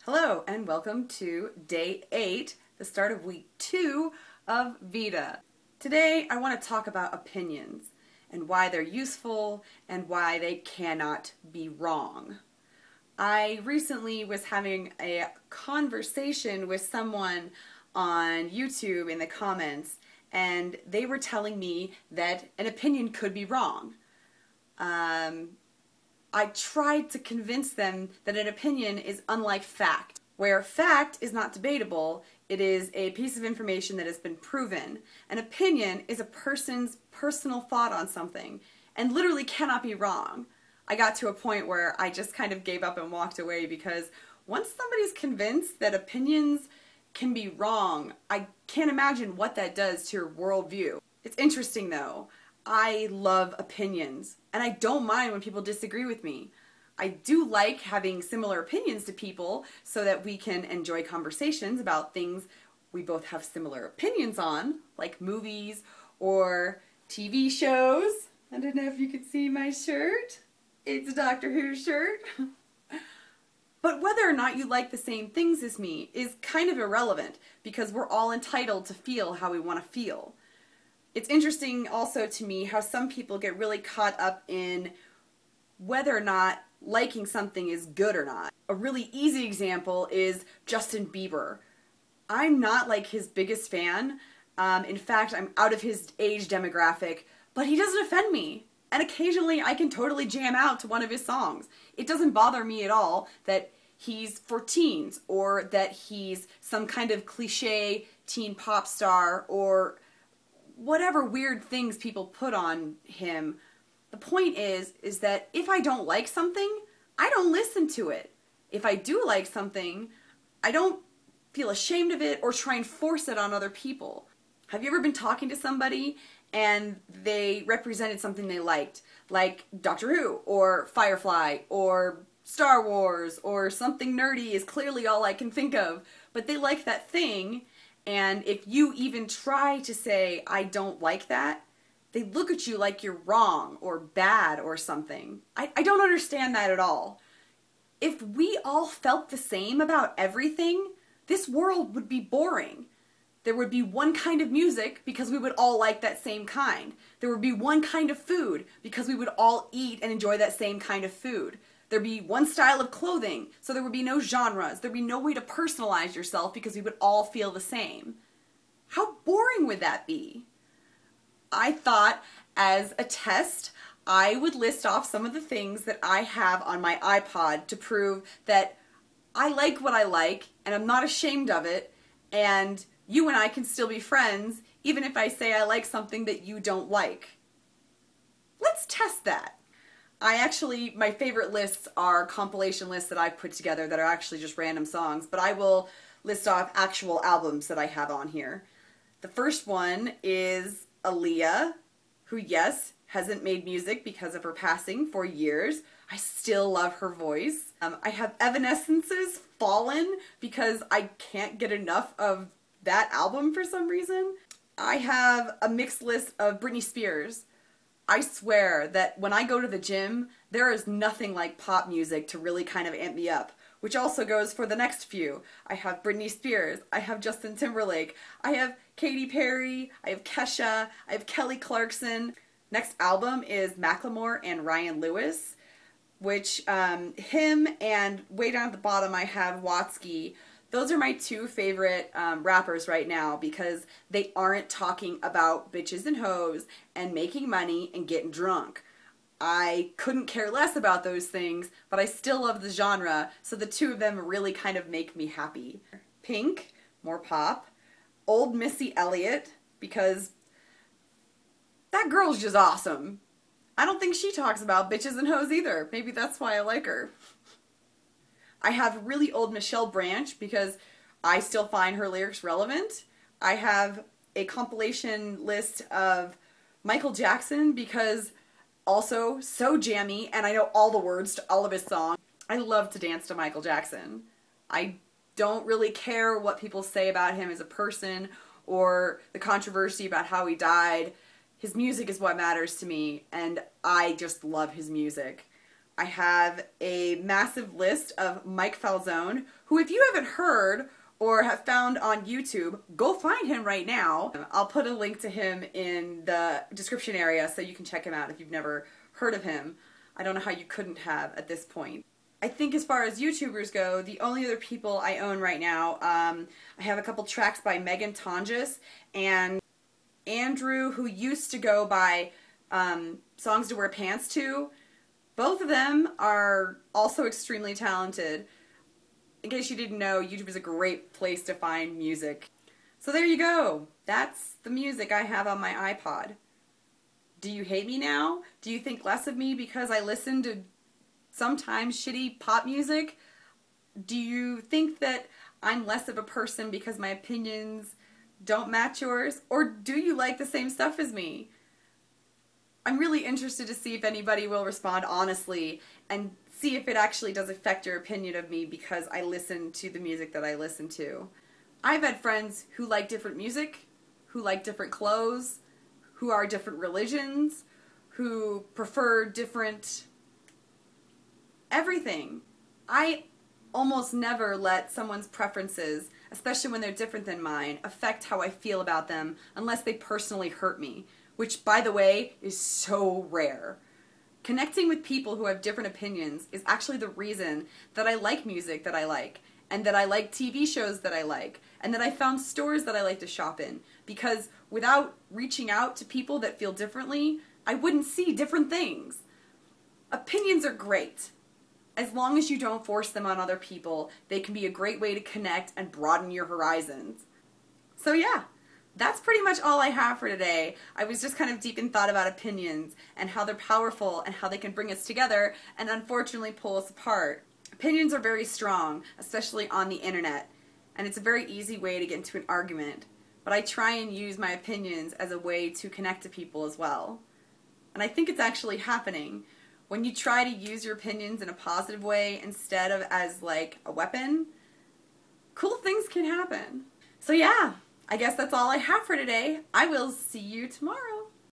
Hello and welcome to day 8, the start of week 2 of VEDA. Today I want to talk about opinions and why they're useful and why they cannot be wrong. I recently was having a conversation with someone on YouTube in the comments, and they were telling me that an opinion could be wrong. I tried to convince them that an opinion is unlike fact. Where fact is not debatable, it is a piece of information that has been proven. An opinion is a person's personal thought on something and literally cannot be wrong. I got to a point where I just kind of gave up and walked away because once somebody's convinced that opinions can be wrong, I can't imagine what that does to your worldview. It's interesting though. I love opinions, and I don't mind when people disagree with me. I do like having similar opinions to people so that we can enjoy conversations about things we both have similar opinions on, like movies or TV shows. I don't know if you could see my shirt. It's a Doctor Who shirt. But whether or not you like the same things as me is kind of irrelevant because we're all entitled to feel how we want to feel. It's interesting also to me how some people get really caught up in whether or not liking something is good or not. A really easy example is Justin Bieber. I'm not like his biggest fan. In fact, I'm out of his age demographic, but he doesn't offend me. And occasionally I can totally jam out to one of his songs. It doesn't bother me at all that he's for teens or that he's some kind of cliche teen pop star or whatever weird things people put on him. The point is that if I don't like something, I don't listen to it. If I do like something, I don't feel ashamed of it or try and force it on other people. Have you ever been talking to somebody and they represented something they liked, like Doctor Who or Firefly or Star Wars or something nerdy is clearly all I can think of, but they like that thing, and if you even try to say, I don't like that, they look at you like you're wrong or bad or something. I don't understand that at all. If we all felt the same about everything, this world would be boring. There would be one kind of music because we would all like that same kind. There would be one kind of food because we would all eat and enjoy that same kind of food. There'd be one style of clothing, so there would be no genres. There'd be no way to personalize yourself because we would all feel the same. How boring would that be? I thought as a test, I would list off some of the things that I have on my iPod to prove that I like what I like and I'm not ashamed of it, and you and I can still be friends even if I say I like something that you don't like. Let's test that. My favorite lists are compilation lists that I've put together that are actually just random songs, but I will list off actual albums that I have on here. The first one is Aaliyah, who, yes, hasn't made music because of her passing for years. I still love her voice. I have Evanescence's Fallen because I can't get enough of that album for some reason. I have a mixed list of Britney Spears. I swear that when I go to the gym, there is nothing like pop music to really kind of amp me up, which also goes for the next few. I have Britney Spears, I have Justin Timberlake, I have Katy Perry, I have Kesha, I have Kelly Clarkson. Next album is Macklemore and Ryan Lewis, which him and way down at the bottom I have Watsky. Those are my two favorite rappers right now because they aren't talking about bitches and hoes and making money and getting drunk. I couldn't care less about those things, but I still love the genre, so the two of them really kind of make me happy. Pink, more pop. Old Missy Elliott, because that girl's just awesome. I don't think she talks about bitches and hoes either. Maybe that's why I like her. I have really old Michelle Branch because I still find her lyrics relevant. I have a compilation list of Michael Jackson because also so jammy and I know all the words to all of his songs. I love to dance to Michael Jackson. I don't really care what people say about him as a person or the controversy about how he died. His music is what matters to me, and I just love his music. I have a massive list of Mike Falzone, who if you haven't heard or have found on YouTube, go find him right now. I'll put a link to him in the description area so you can check him out if you've never heard of him. I don't know how you couldn't have at this point. I think as far as YouTubers go, the only other people I own right now, I have a couple tracks by Megan Tonjes and Andrew, who used to go by Songs to Wear Pants To. Both of them are also extremely talented. In case you didn't know, YouTube is a great place to find music. So there you go. That's the music I have on my iPod. Do you hate me now? Do you think less of me because I listen to sometimes shitty pop music? Do you think that I'm less of a person because my opinions don't match yours? Or do you like the same stuff as me? I'm really interested to see if anybody will respond honestly and see if it actually does affect your opinion of me because I listen to the music that I listen to. I've had friends who like different music, who like different clothes, who are different religions, who prefer different everything. I almost never let someone's preferences, especially when they're different than mine, affect how I feel about them unless they personally hurt me, which, by the way, is so rare. Connecting with people who have different opinions is actually the reason that I like music that I like, and that I like TV shows that I like, and that I found stores that I like to shop in, because without reaching out to people that feel differently, I wouldn't see different things. Opinions are great. As long as you don't force them on other people, they can be a great way to connect and broaden your horizons. So yeah. That's pretty much all I have for today. I was just kind of deep in thought about opinions and how they're powerful and how they can bring us together and unfortunately pull us apart. Opinions are very strong, especially on the internet, and it's a very easy way to get into an argument. But I try and use my opinions as a way to connect to people as well. And I think it's actually happening. When you try to use your opinions in a positive way instead of as like a weapon, cool things can happen. So yeah. I guess that's all I have for today. I will see you tomorrow.